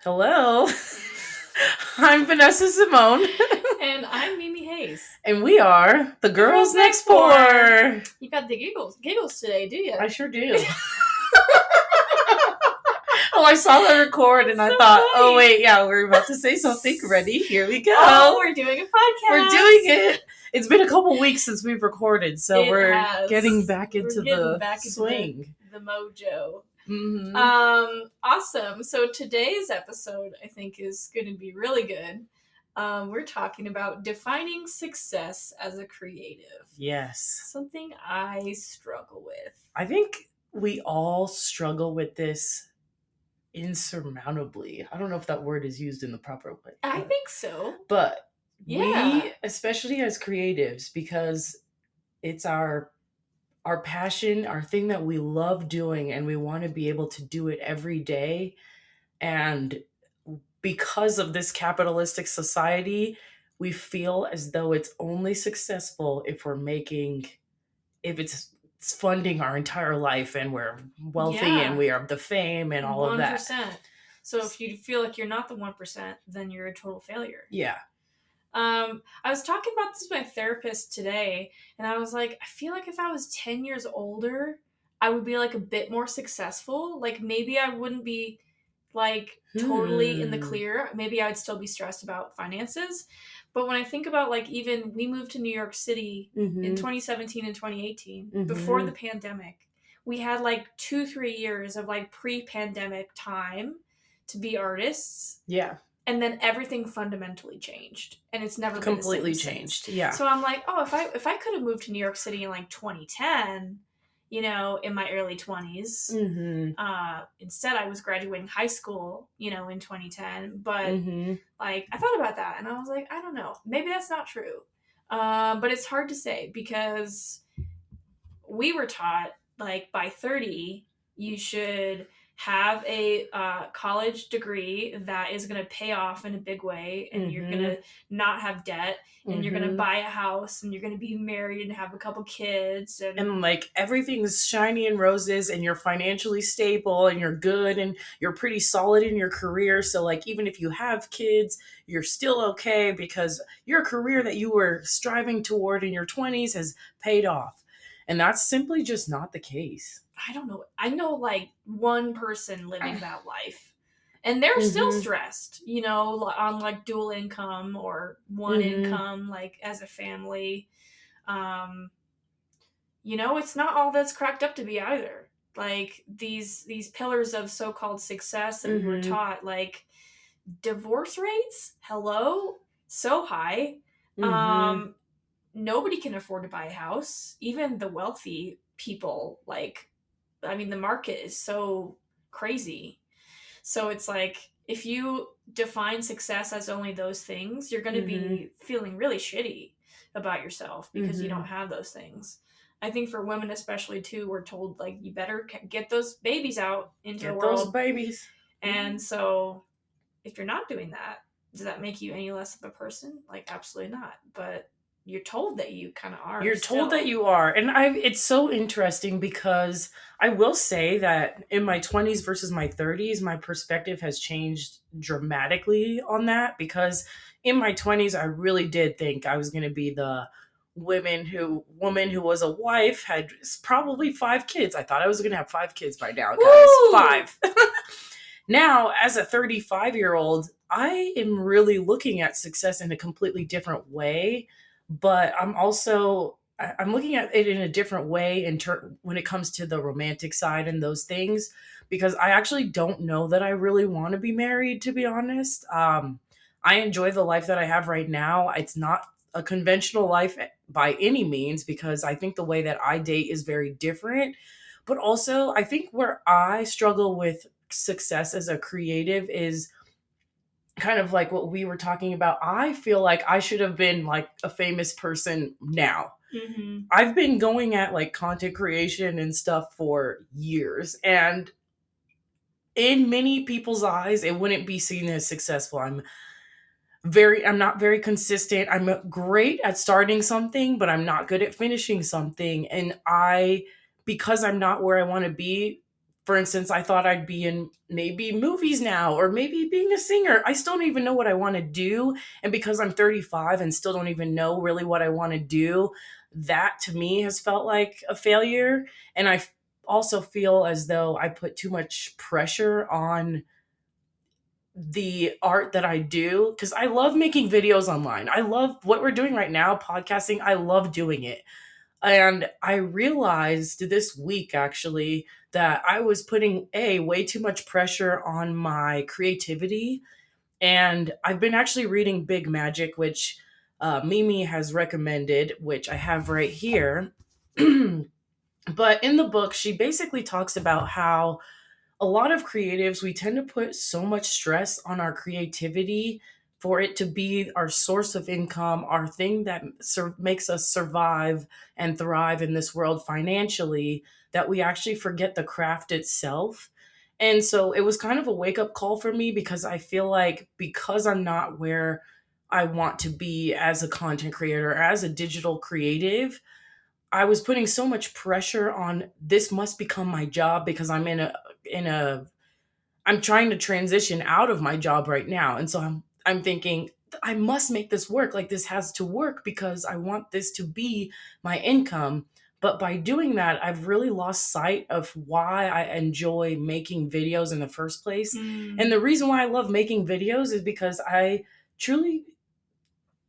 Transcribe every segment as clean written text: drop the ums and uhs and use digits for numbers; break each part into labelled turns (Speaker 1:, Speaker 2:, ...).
Speaker 1: Hello. I'm Vanessa Simone.
Speaker 2: And I'm Mimi Hayes.
Speaker 1: And we are the Girls Next Door.
Speaker 2: You got the giggles today, do you?
Speaker 1: I sure do. Oh, I saw the record and I thought, funny. Oh wait, yeah, we're about to say something. Ready? Here we go.
Speaker 2: Oh, we're doing a podcast.
Speaker 1: We're doing it. It's been a couple weeks since we've recorded, so we're getting back into the swing.
Speaker 2: The mojo.
Speaker 1: Mm-hmm.
Speaker 2: Awesome. So today's episode, I think, is going to be really good. We're talking about defining success as a creative.
Speaker 1: Yes.
Speaker 2: Something I struggle with.
Speaker 1: I think we all struggle with this insurmountably. I don't know if that word is used in the proper way.
Speaker 2: I think so.
Speaker 1: But
Speaker 2: yeah.
Speaker 1: We, especially as creatives, because it's our passion, our thing that we love doing, and we want to be able to do it every day. And because of this capitalistic society, we feel as though it's only successful if it's funding our entire life and we're wealthy and we have the fame and all 100%. Of that.
Speaker 2: So if you feel like you're not the 1%, then you're a total failure.
Speaker 1: Yeah.
Speaker 2: I was talking about this with my therapist today, and I was like, I feel like if I was 10 years older, I would be like a bit more successful. Like maybe I wouldn't be like totally in the clear. Maybe I would still be stressed about finances. But when I think about like even we moved to New York City in 2017 and 2018 before the pandemic, we had like 2-3 years of like pre-pandemic time to be artists.
Speaker 1: Yeah.
Speaker 2: And then everything fundamentally changed, and it's never
Speaker 1: completely
Speaker 2: been the same
Speaker 1: changed.
Speaker 2: Since.
Speaker 1: Yeah.
Speaker 2: So I'm like, oh, if I could have moved to New York City in like 2010, you know, in my early 20s, instead I was graduating high school, you know, in 2010. But like I thought about that, and I was like, I don't know, maybe that's not true. But it's hard to say because we were taught like by 30 you should have a college degree that is going to pay off in a big way, and you're going to not have debt, and you're going to buy a house, and you're going to be married and have a couple kids,
Speaker 1: and like everything's shiny and roses, and you're financially stable, and you're good, and you're pretty solid in your career. So like even if you have kids, you're still okay because your career that you were striving toward in your 20s has paid off. And that's simply just not the case.
Speaker 2: I don't know. I know like one person living that life, and they're still stressed, you know, on like dual income or one income, like as a family. You know, it's not all that's cracked up to be either. Like these pillars of so-called success that we were taught, like divorce rates, hello, so high. Nobody can afford to buy a house, even the wealthy people. Like, I mean, the market is so crazy. So it's like, if you define success as only those things, you're going to be feeling really shitty about yourself because you don't have those things. I think for women especially too, we're told like, you better get those babies out into the world.
Speaker 1: Get those babies.
Speaker 2: And so if you're not doing that, does that make you any less of a person? Like, absolutely not. But you're told that you kind of are.
Speaker 1: You're told that you are. And it's so interesting because I will say that in my 20s versus my 30s, my perspective has changed dramatically on that, because in my 20s, I really did think I was going to be the woman who was a wife, had probably 5 kids. I thought I was going to have 5 kids by now, guys.
Speaker 2: Woo!
Speaker 1: 5. Now, as a 35-year-old, I am really looking at success in a completely different way. But I'm looking at it in a different way when it comes to the romantic side and those things, because I actually don't know that I really want to be married, to be honest. I enjoy the life that I have right now. It's not a conventional life by any means, because I think the way that I date is very different. But also, I think where I struggle with success as a creative is kind of like what we were talking about. I feel like I should have been like a famous person now. I've been going at like content creation and stuff for years, and in many people's eyes, it wouldn't be seen as successful. I'm not very consistent. I'm great at starting something, but I'm not good at finishing something. And because I'm not where I want to be, For instance, I thought I'd be in maybe movies now or maybe being a singer. I still don't even know what I want to do. And because I'm 35 and still don't even know really what I want to do, that to me has felt like a failure. And also feel as though I put too much pressure on the art that I do because I love making videos online. I love what we're doing right now, podcasting. I love doing it. And I realized this week actually that I was putting way too much pressure on my creativity. And I've been actually reading Big Magic, which Mimi has recommended, which I have right here. But in the book, she basically talks about how a lot of creatives, we tend to put so much stress on our creativity for it to be our source of income, our thing that makes us survive and thrive in this world financially, that we actually forget the craft itself. And so it was kind of a wake up call for me because I feel like because I'm not where I want to be as a content creator, as a digital creative, I was putting so much pressure on this must become my job because I'm in a I'm trying to transition out of my job right now. And so I'm thinking I must make this work. Like this has to work because I want this to be my income. But by doing that, I've really lost sight of why I enjoy making videos in the first place. And
Speaker 2: Mm.
Speaker 1: the reason why I love making videos is because I truly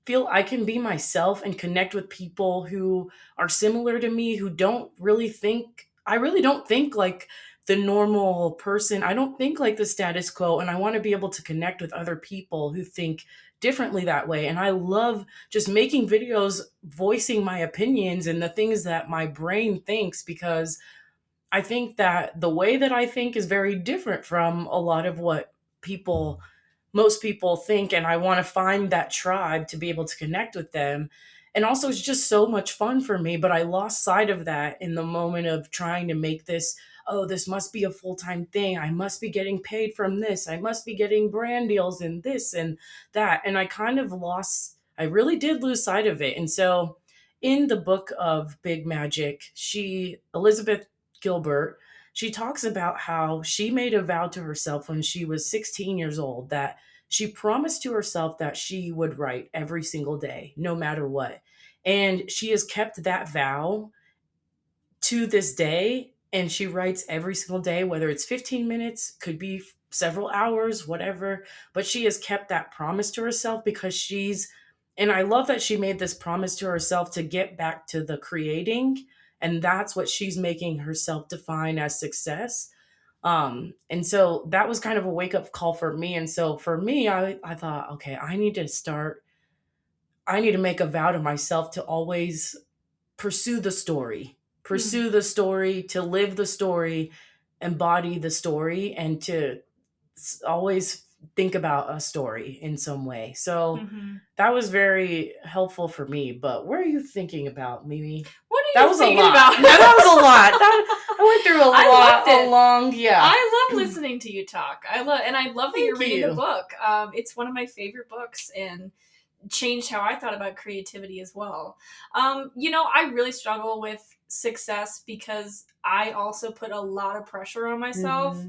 Speaker 1: feel I can be myself and connect with people who are similar to me, who don't really think, I really don't think like the normal person. I don't think like the status quo. And I want to be able to connect with other people who think differently that way. And I love just making videos, voicing my opinions and the things that my brain thinks, because I think that the way that I think is very different from a lot of what people most people think, and I want to find that tribe to be able to connect with them. And also it's just so much fun for me, but I lost sight of that in the moment of trying to make this, oh, this must be a full-time thing. I must be getting paid from this. I must be getting brand deals and this and that. And I really did lose sight of it. And so in the book of Big Magic, Elizabeth Gilbert, she talks about how she made a vow to herself when she was 16 years old that she promised to herself that she would write every single day, no matter what. And she has kept that vow to this day. And she writes every single day, whether it's 15 minutes, could be several hours, whatever. But she has kept that promise to herself because and I love that she made this promise to herself to get back to the creating. And that's what she's making herself define as success. And so that was kind of a wake up call for me. And so for me, I thought, okay, I need to make a vow to myself to always pursue the story,
Speaker 2: Mm.
Speaker 1: pursue the story, to live the story, embody the story, and to always think about a story in some way. So
Speaker 2: Hmm.
Speaker 1: that was very helpful for me. But what are you thinking about, Mimi?
Speaker 2: What are
Speaker 1: That
Speaker 2: you
Speaker 1: was a
Speaker 2: thinking
Speaker 1: lot.
Speaker 2: about?
Speaker 1: No, that was a lot. I went through a
Speaker 2: I
Speaker 1: lot,
Speaker 2: loved it.
Speaker 1: a long, yeah.
Speaker 2: I love listening to you talk. I love that you're
Speaker 1: Thank
Speaker 2: reading the
Speaker 1: you.
Speaker 2: book. It's one of my favorite books and changed how I thought about creativity as well. I really struggle with success because I also put a lot of pressure on myself.
Speaker 1: Hmm.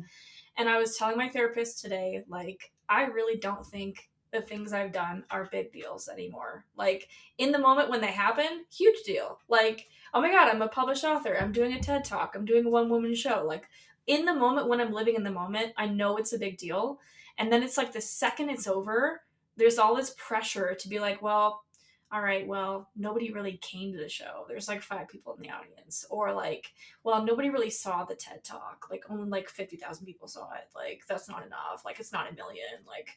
Speaker 2: And I was telling my therapist today, like, I really don't think the things I've done are big deals anymore. Like, in the moment when they happen, huge deal. Like, oh my God, I'm a published author. I'm doing a TED Talk. I'm doing a one woman show. Like, in the moment when I'm living in the moment, I know it's a big deal. And then it's like the second it's over, there's all this pressure to be like, well, all right, well, nobody really came to the show. There's like 5 people in the audience. Or like, well, nobody really saw the TED Talk. Like, only like 50,000 people saw it. Like, that's not enough. Like, it's not a million. Like,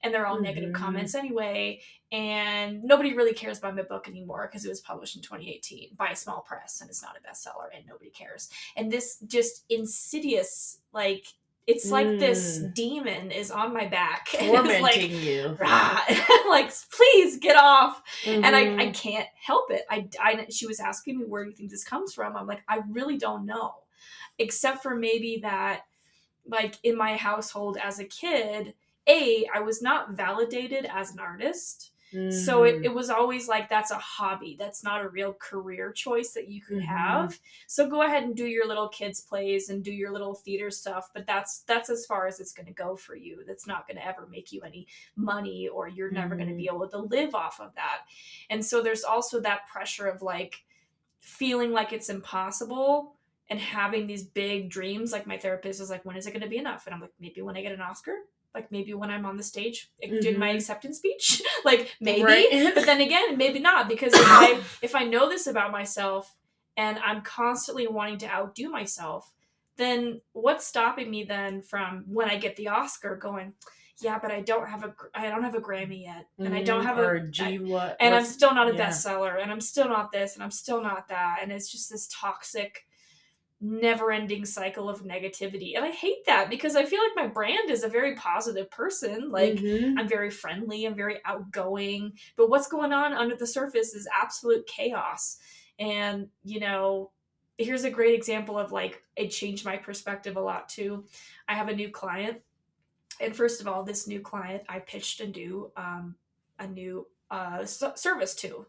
Speaker 2: and they're all negative
Speaker 1: Hmm.
Speaker 2: comments anyway. And nobody really cares about my book anymore because it was published in 2018 by a small press and it's not a bestseller and nobody cares. And this just insidious, like, it's like this
Speaker 1: Mm.
Speaker 2: demon is on my back and is like,
Speaker 1: Tormenting you.
Speaker 2: rah, like, please get off. And I
Speaker 1: Hmm.
Speaker 2: can't help it. She was asking me, where do you think this comes from? I'm like, I really don't know, except for maybe that, like, in my household as a kid, I was not validated as an artist. So it was always like, that's a hobby. That's not a real career choice that you could have. So go ahead and do your little kids plays and do your little theater stuff. But that's as far as it's going to go for you. That's not going to ever make you any money, or you're never going to be able to live off of that. And so there's also that pressure of like feeling like it's impossible and having these big dreams. Like my therapist is like, when is it going to be enough? And I'm like, maybe when I get an Oscar. Like maybe when I'm on the stage doing my acceptance speech, like maybe, right. But then again, maybe not, because if I know this about myself and I'm constantly wanting to outdo myself, then what's stopping me then from when I get the Oscar going, yeah, but I don't have a Grammy yet, and I don't have and I'm still not a bestseller, and I'm still not this, and I'm still not that, and it's just this toxic, never-ending cycle of negativity. And I hate that, because I feel like my brand is a very positive person. Like I'm very friendly, I'm very outgoing, but what's going on under the surface is absolute chaos. And here's a great example of like, it changed my perspective a lot too. I have a new client, and first of all, this new client I pitched a new service to,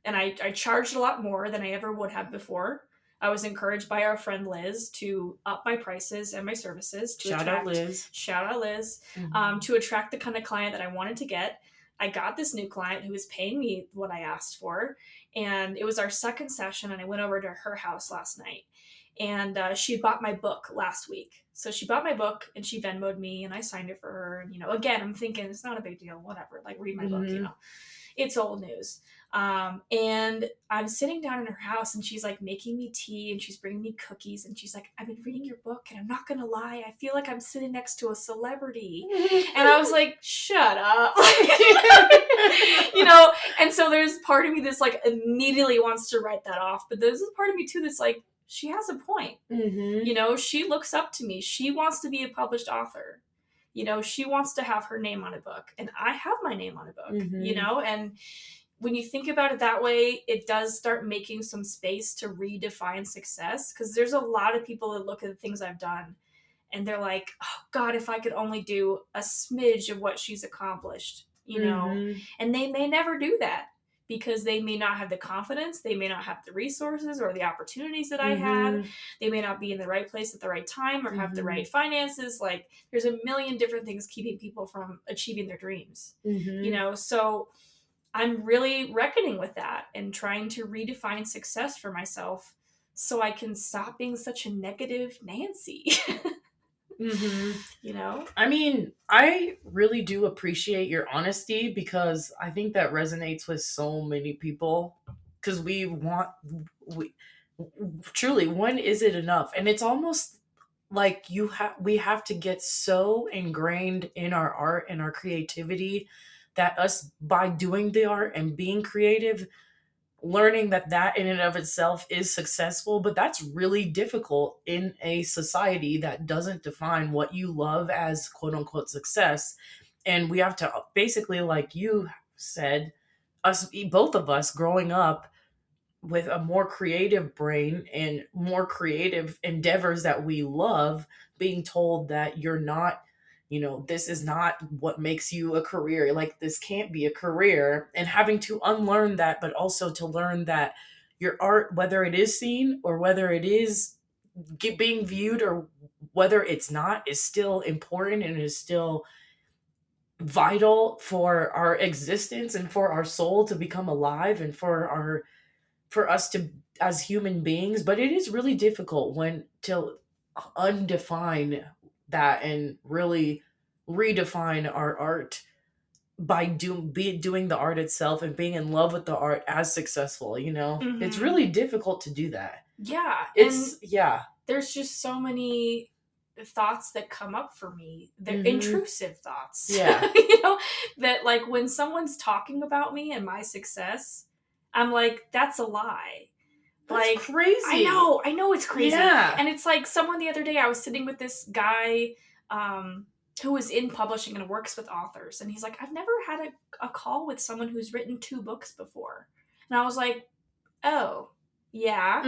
Speaker 2: and I charged a lot more than I ever would have before. I was encouraged by our friend Liz to up my prices and my services. Shout out Liz. To attract the kind of client that I wanted to get. I got this new client who was paying me what I asked for. And it was our second session, and I went over to her house last night. And she bought my book last week. So she bought my book and she Venmo'd me, and I signed it for her. And, again, I'm thinking it's not a big deal, whatever, like read my book, it's old news. And I'm sitting down in her house, and she's like making me tea, and she's bringing me cookies, and she's like, I've been reading your book, and I'm not going to lie, I feel like I'm sitting next to a celebrity. And I was like, shut up. And so there's part of me that's like immediately wants to write that off. But there's a part of me too that's like, she has a point. She looks up to me. She wants to be a published author. She wants to have her name on a book, and I have my name on a book, and when you think about it that way, it does start making some space to redefine success, because there's a lot of people that look at the things I've done and they're like, oh God, if I could only do a smidge of what she's accomplished, and they may never do that, because they may not have the confidence, they may not have the resources or the opportunities that I had, they may not be in the right place at the right time or have the right finances. Like, there's a million different things keeping people from achieving their dreams, so I'm really reckoning with that and trying to redefine success for myself so I can stop being such a negative Nancy.
Speaker 1: I mean, I really do appreciate your honesty, because I think that resonates with so many people, because we truly, when is it enough? And it's almost like we have to get so ingrained in our art and our creativity that us, by doing the art and being creative, learning that in and of itself is successful. But that's really difficult in a society that doesn't define what you love as quote unquote success. And we have to basically, like you said, both of us growing up with a more creative brain and more creative endeavors that we love, being told that you're not, this is not what makes you a career. Like, this can't be a career, and having to unlearn that, but also to learn that your art, whether it is seen or whether it is being viewed or whether it's not, is still important and is still vital for our existence and for our soul to become alive, and for us to, as human beings. But it is really difficult when to undefine that and really redefine our art by doing the art itself and being in love with the art as successful. It's really difficult to do that.
Speaker 2: There's just so many thoughts that come up for me. They're intrusive thoughts. That like when someone's talking about me and my success, I'm like, that's a lie.
Speaker 1: That's crazy.
Speaker 2: I know it's crazy. Yeah. And it's like, someone the other day, I was sitting with this guy who was in publishing and works with authors. And he's like, I've never had a call with someone who's written 2 books before. And I was like, oh, yeah.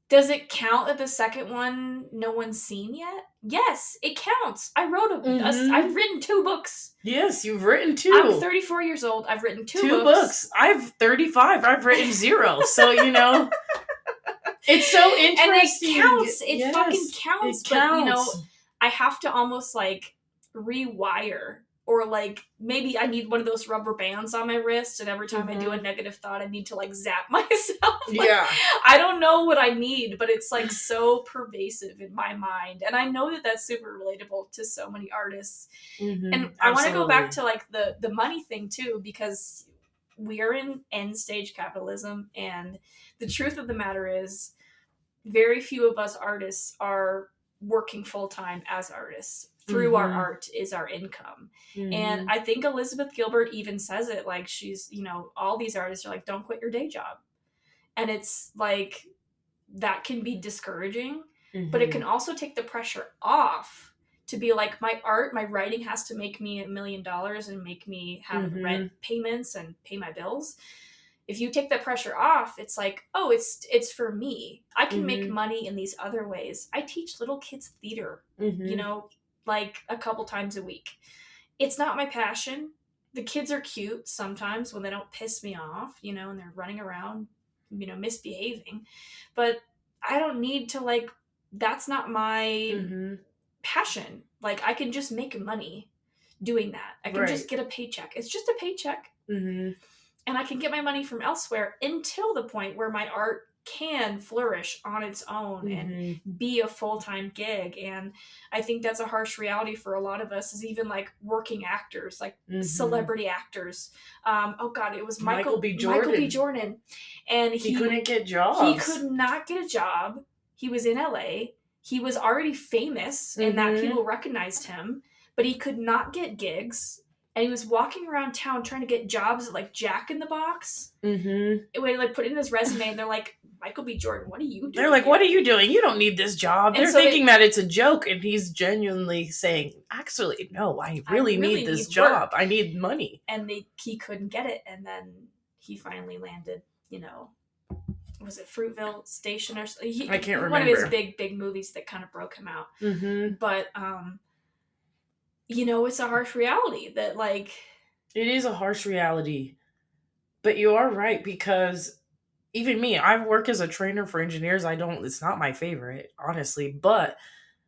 Speaker 2: Does it count that the second one no one's seen yet? Yes, it counts. I've written 2 books.
Speaker 1: Yes, you've written
Speaker 2: I'm
Speaker 1: 2.
Speaker 2: 34 years old. I've written 2
Speaker 1: 2
Speaker 2: books.
Speaker 1: books. I've 35. I've written 0. So, it's so interesting.
Speaker 2: And it counts. It
Speaker 1: Yes,
Speaker 2: fucking counts.
Speaker 1: it
Speaker 2: But,
Speaker 1: counts.
Speaker 2: I have to almost like rewire, or like maybe I need one of those rubber bands on my wrist, and every time I do a negative thought, I need to like zap myself. Like,
Speaker 1: Yeah.
Speaker 2: I don't know what I need, but it's like so pervasive in my mind. And I know that that's super relatable to so many artists. And I want to go back to like the money thing too, because we are in end stage capitalism, and the truth of the matter is very few of us artists are working full-time as artists. Through our art is our income. And I think Elizabeth Gilbert even says it, like she's, all these artists are like, don't quit your day job. And it's like, that can be discouraging, but it can also take the pressure off to be like, my art, my writing has to make me $1 million and make me have rent payments and pay my bills. If you take that pressure off, it's like, oh, it's for me. I can make money in these other ways. I teach little kids theater, like a couple times a week. It's not my passion. The kids are cute sometimes when they don't piss me off, and they're running around, misbehaving. But I don't need to, like, that's not my passion. Like, I can just make money doing that. I can just get a paycheck. It's just a paycheck. And I can get my money from elsewhere until the point where my art can flourish on its own and be a full-time gig. And I think that's a harsh reality for a lot of us, is even like working actors, like celebrity actors. Oh God, it was Michael B. Jordan. And he
Speaker 1: couldn't get jobs.
Speaker 2: He could not get a job. He was in LA. He was already famous and that people recognized him, but he could not get gigs. And he was walking around town trying to get jobs at like Jack in the Box. It would like put in his resume, and they're like, Michael B. Jordan, what are you doing?
Speaker 1: They're like, what are you doing? You don't need this job. And they're thinking that it's a joke, and he's genuinely saying, actually, no, I really need this job. I need money.
Speaker 2: And he couldn't get it, and then he finally landed, was it Fruitville Station or something?
Speaker 1: I can't remember.
Speaker 2: One of his big movies that kind of broke him out. But it's a harsh reality that, like...
Speaker 1: It is a harsh reality. But you are right, because even me, I work as a trainer for engineers. It's not my favorite, honestly. But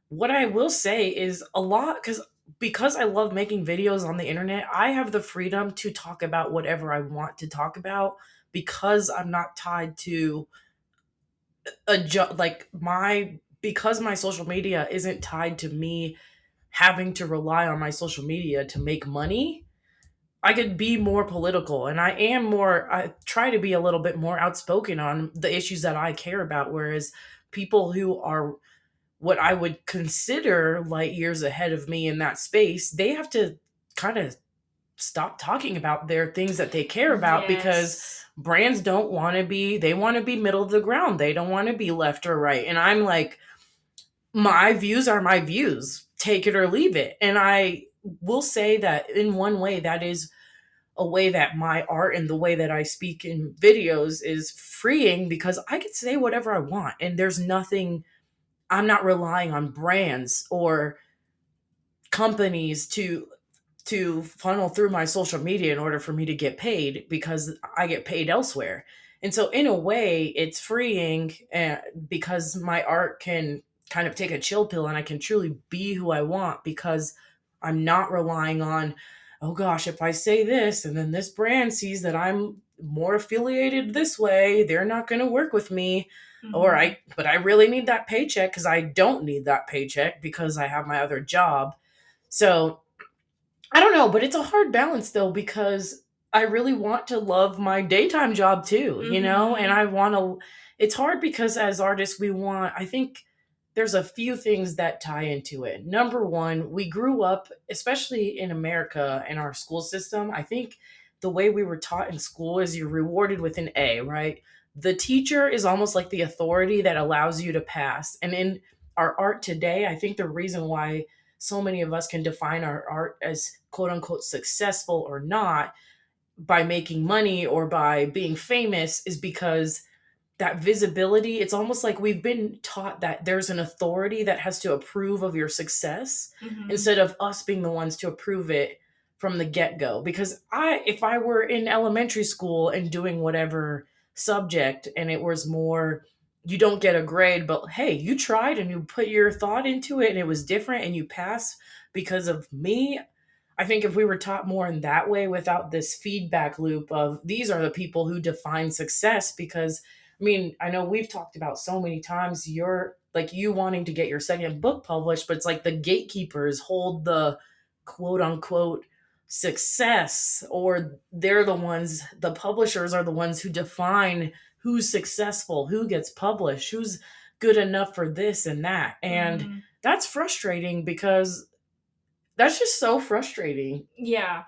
Speaker 1: what I will say is a lot, because I love making videos on the internet, I have the freedom to talk about whatever I want to talk about, because I'm not tied to a job. Because my social media isn't tied to me having to rely on my social media to make money, I could be more political, and I try to be a little bit more outspoken on the issues that I care about. Whereas people who are what I would consider light years ahead of me in that space, they have to kind of stop talking about their things that they care about, because brands don't want to they want to be middle of the ground. They don't want to be left or right. And I'm like, my views are my views. Take it or leave it. And I will say that in one way, that is a way that my art and the way that I speak in videos is freeing, because I can say whatever I want. And there's nothing, I'm not relying on brands or companies to funnel through my social media in order for me to get paid, because I get paid elsewhere. And so in a way it's freeing, because my art can kind of take a chill pill, and I can truly be who I want, because I'm not relying on, oh gosh, if I say this and then this brand sees that I'm more affiliated this way, they're not going to work with me. But I really need that paycheck, because I don't need that paycheck because I have my other job. So I don't know, but it's a hard balance though, because I really want to love my daytime job too, and it's hard because as artists, I think there's a few things that tie into it. Number one, we grew up, especially in America, in our school system. I think the way we were taught in school is you're rewarded with an A, right? The teacher is almost like the authority that allows you to pass. And in our art today, I think the reason why so many of us can define our art as quote unquote successful or not by making money or by being famous is because that visibility. It's almost like we've been taught that there's an authority that has to approve of your success instead of us being the ones to approve it from the get-go. Because if I were in elementary school and doing whatever subject and it was more, you don't get a grade, but hey, you tried and you put your thought into it and it was different and you pass because of me. I think if we were taught more in that way without this feedback loop of these are the people who define success. Because I mean, I know we've talked about so many times you're like you wanting to get your second book published, but it's like the gatekeepers hold the quote unquote success, or they're the ones, the publishers are the ones who define who's successful, who gets published, who's good enough for this and that. And that's frustrating because that's just so frustrating.
Speaker 2: Yeah.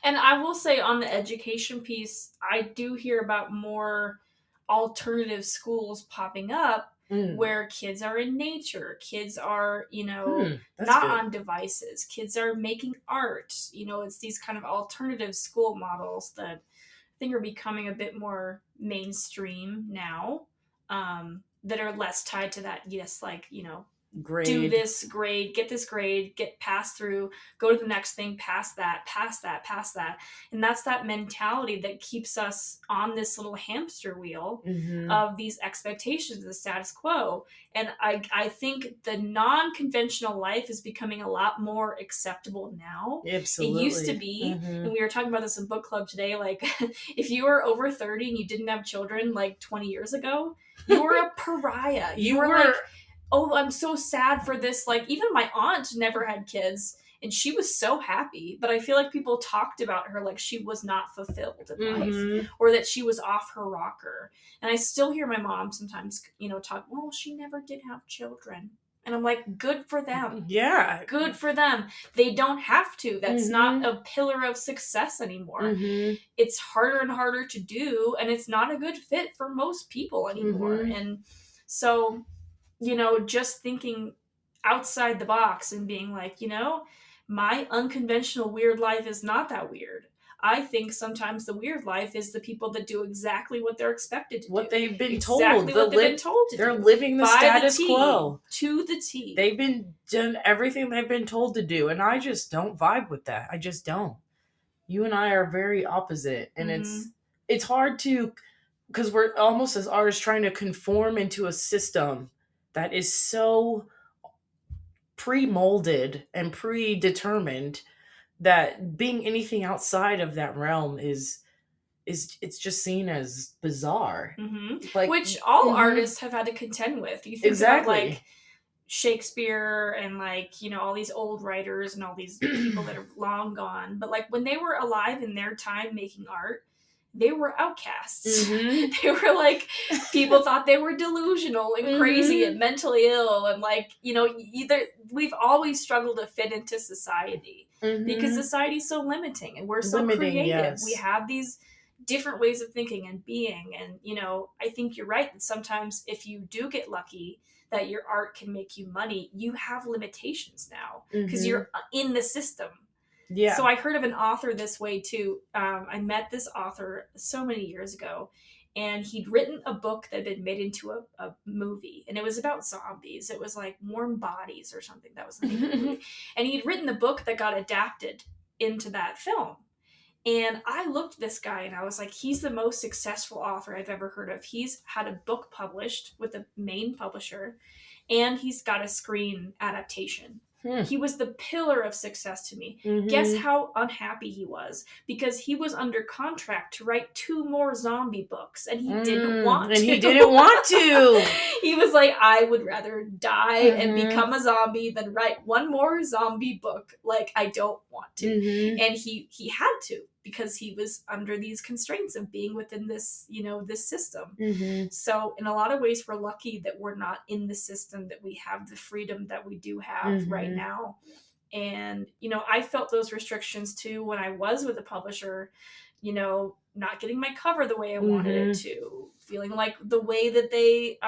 Speaker 2: And I will say on the education piece, I do hear about more alternative schools popping up where kids are in nature, kids are, not
Speaker 1: good.
Speaker 2: on devices, kids are making art. It's these kind of alternative school models that I think are becoming a bit more mainstream now, that are less tied to that,
Speaker 1: Grade.
Speaker 2: do this grade, get passed through, go to the next thing, pass that. And that's that mentality that keeps us on this little hamster wheel of these expectations of the status quo. And I think the non-conventional life is becoming a lot more acceptable now.
Speaker 1: Absolutely.
Speaker 2: It used to be, and we were talking about this in book club today, like if you were over 30 and you didn't have children like 20 years ago, you were a pariah. You were like, oh, I'm so sad for this. Like, even my aunt never had kids, and she was so happy. But I feel like people talked about her like she was not fulfilled in life, or that she was off her rocker. And I still hear my mom sometimes, talk, well, she never did have children. And I'm like, good for them.
Speaker 1: Yeah.
Speaker 2: Good for them. They don't have to. That's not a pillar of success anymore. It's harder and harder to do, and it's not a good fit for most people anymore. And so, just thinking outside the box and being like, my unconventional weird life is not that weird. I think sometimes the weird life is the people that do exactly what they're expected to do.
Speaker 1: What they've been told.
Speaker 2: Exactly what they've been told to do.
Speaker 1: They're living the status quo.
Speaker 2: To the T.
Speaker 1: They've been done everything they've been told to do. And I just don't vibe with that. I just don't. You and I are very opposite. And it's hard to, because we're almost as artists trying to conform into a system that is so pre-molded and predetermined that being anything outside of that realm is it's just seen as bizarre.
Speaker 2: Like, which all artists have had to contend with. You think about like Shakespeare and like, all these old writers and all these people that are long gone. But like when they were alive in their time making art, they were outcasts. They were like, people thought they were delusional and crazy and mentally ill. And like, either we've always struggled to fit into society because society's so limiting and we're so creative. Yes. We have these different ways of thinking and being. And, I think you're right that sometimes if you do get lucky that your art can make you money, you have limitations now because you're in the system. Yeah. So I heard of an author this way too. I met this author so many years ago, and he'd written a book that had been made into a movie, and it was about zombies. It was like Warm Bodies or something. That was the name of the movie. And he'd written the book that got adapted into that film. And I looked at this guy and I was like, he's the most successful author I've ever heard of. He's had a book published with a main publisher, and he's got a screen adaptation. He was the pillar of success to me. Guess how unhappy he was? Because he was under contract to write 2 more zombie books, and he didn't want to.
Speaker 1: And he didn't want to.
Speaker 2: He was like, I would rather die and become a zombie than write 1 more zombie book. Like, I don't want to. And he had to, because he was under these constraints of being within this, this system. So in a lot of ways, we're lucky that we're not in the system, that we have the freedom that we do have right now. And, I felt those restrictions too when I was with a publisher, not getting my cover the way I wanted it to, feeling like the way that they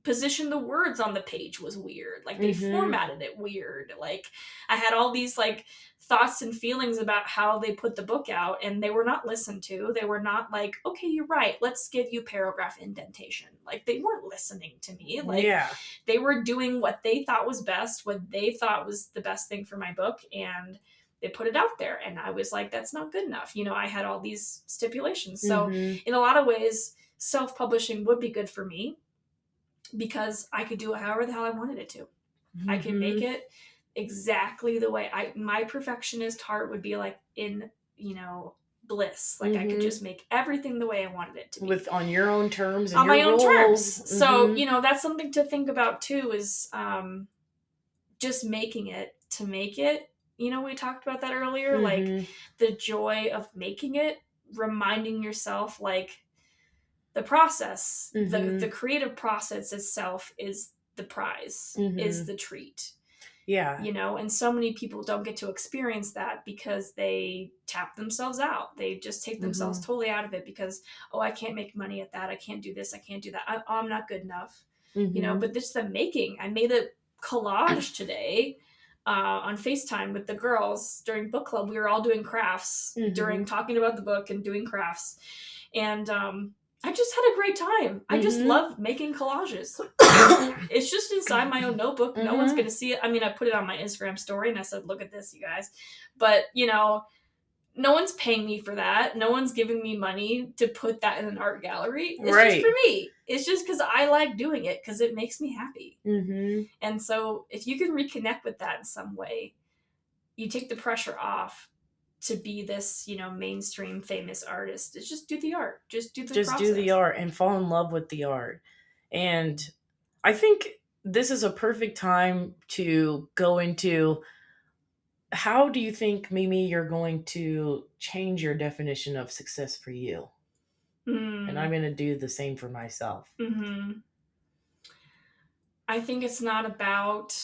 Speaker 2: position the words on the page was weird. Like they
Speaker 1: Mm-hmm.
Speaker 2: formatted it weird. Like I had all these like thoughts and feelings about how they put the book out, and they were not listened to. They were not like, okay, you're right, let's give you paragraph indentation. Like they weren't listening to me. Like
Speaker 1: Yeah.
Speaker 2: they were doing what they thought was best, what they thought was the best thing for my book, and they put it out there. And I was like, that's not good enough. You know, I had all these stipulations. So
Speaker 1: Mm-hmm.
Speaker 2: in a lot of ways, self-publishing would be good for me because I could do it however the hell I wanted it to.
Speaker 1: Mm-hmm.
Speaker 2: I could make it exactly the way my perfectionist heart would be like in, you know, bliss. Like I could just make everything the way I wanted it to be.
Speaker 1: On your own terms and
Speaker 2: on
Speaker 1: your
Speaker 2: my own
Speaker 1: rules.
Speaker 2: terms. So, you know, that's something to think about too, is just making it to make it. You know, we talked about that earlier, like the joy of making it, reminding yourself like the process, the creative process itself is the prize, is the treat.
Speaker 1: Yeah.
Speaker 2: You know, and so many people don't get to experience that because they tap themselves out. They just take themselves totally out of it because, oh, I can't make money at that. I can't do this. I can't do that. I'm not good enough. You know, but this is the making. I made a collage today on FaceTime with the girls during book club. We were all doing crafts during talking about the book and doing crafts. And I just had a great time. I just love making collages. It's just inside my own notebook. No one's going to see it. I mean, I put it on my Instagram story and I said, look at this, you guys. But, you know, no one's paying me for that. No one's giving me money to put that in an art gallery. It's just for me. It's just because I like doing it because it makes me happy. And so if you can reconnect with that in some way, you take the pressure off to be this, you know, mainstream famous artist. It's just do the art. Just do the process.
Speaker 1: Do the art and fall in love with the art. And I think this is a perfect time to go into, how do you think, Mimi, you're going to change your definition of success for you? And I'm going to do the same for myself.
Speaker 2: I think it's not about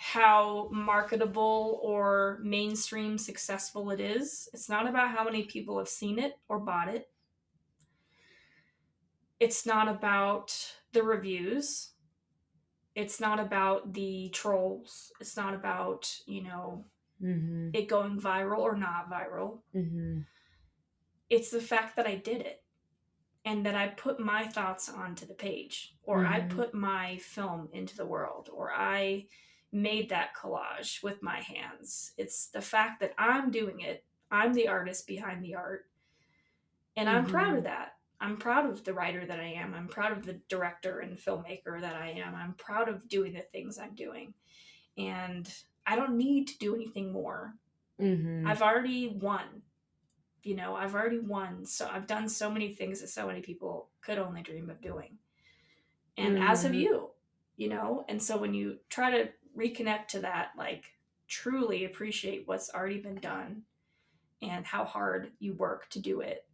Speaker 2: how marketable or mainstream successful it is. It's not about how many people have seen it or bought it. It's not about the reviews. It's not about the trolls. It's not about, you know, it going viral or not viral. It's the fact that I did it and that I put my thoughts onto the page, or I put my film into the world, or I made that collage with my hands. It's the fact that I'm doing it. I'm the artist behind the art. And I'm proud of that. I'm proud of the writer that I am. I'm proud of the director and filmmaker that I am. I'm proud of doing the things I'm doing. And I don't need to do anything more. I've already won. You know, I've already won. So I've done so many things that so many people could only dream of doing. And as have you, you know? And so when you try to reconnect to that, like truly appreciate what's already been done and how hard you work to do it.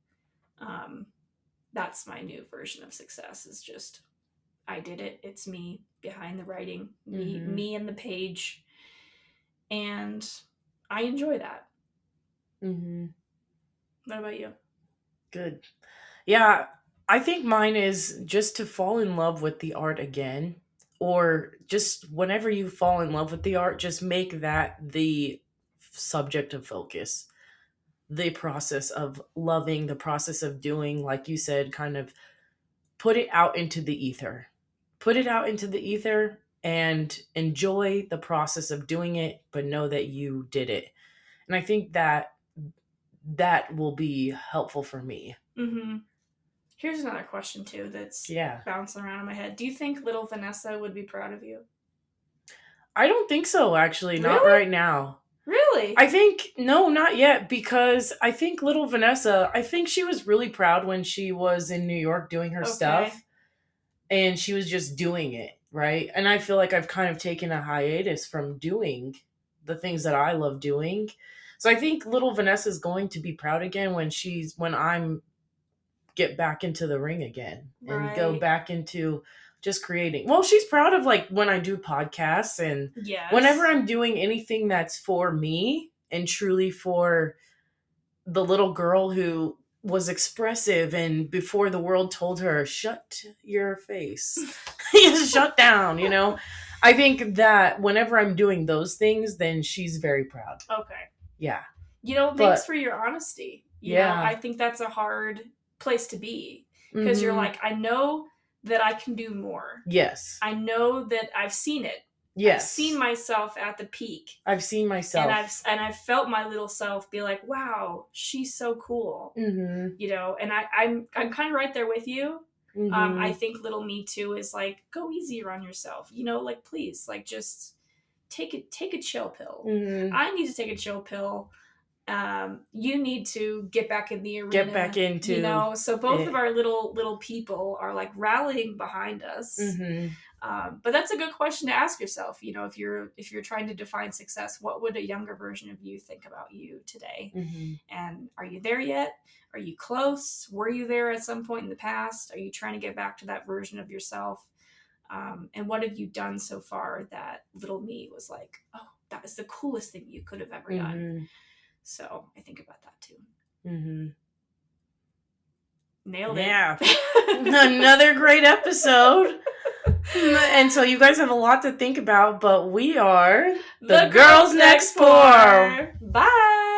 Speaker 2: That's my new version of success, is just, I did it. It's me behind the writing, me and the page. And I enjoy that. What about you?
Speaker 1: Good. Yeah, I think mine is just to fall in love with the art again, or just whenever you fall in love with the art, just make that the subject of focus. The process of loving, the process of doing, like you said, kind of put it out into the ether. Put it out into the ether and enjoy the process of doing it, but know that you did it. And I think that will be helpful for me.
Speaker 2: Here's another question too that's bouncing around in my head. Do you think little Vanessa would be proud of you?
Speaker 1: I don't think so, actually. Really? Not right now.
Speaker 2: Really?
Speaker 1: I think, no, not yet, because I think little Vanessa, I think she was really proud when she was in New York doing her stuff, and she was just doing it, right? And I feel like I've kind of taken a hiatus from doing the things that I love doing. So I think little Vanessa is going to be proud again when I'm get back into the ring again and go back into just creating. Well, she's proud of like when I do podcasts and whenever I'm doing anything that's for me and truly for the little girl who was expressive, and before the world told her, shut your face, shut down, I think that whenever I'm doing those things, then she's very proud.
Speaker 2: Okay.
Speaker 1: Yeah.
Speaker 2: Thanks for your honesty.
Speaker 1: Yeah.
Speaker 2: I think that's a hard place to be, because you're like, I know that I can do more.
Speaker 1: Yes.
Speaker 2: I know that I've seen it.
Speaker 1: Yes.
Speaker 2: I've seen myself at the peak.
Speaker 1: I've seen myself.
Speaker 2: And I've felt my little self be like, wow, she's so cool. And I'm kind of right there with you. I think little me too is like, go easier on yourself. Like, please, like, just take a chill pill. I need to take a chill pill. You need to get back in the arena.
Speaker 1: Get back into.
Speaker 2: So both of our little people are like rallying behind us. But that's a good question to ask yourself. If you're trying to define success, what would a younger version of you think about you today? And are you there yet? Are you close? Were you there at some point in the past? Are you trying to get back to that version of yourself? And what have you done so far that little me was like, oh, that is the coolest thing you could have ever done? So I think about that too. Nailed it.
Speaker 1: Yeah. Another great episode. And so you guys have a lot to think about, but we are
Speaker 2: the girls next door. Bye.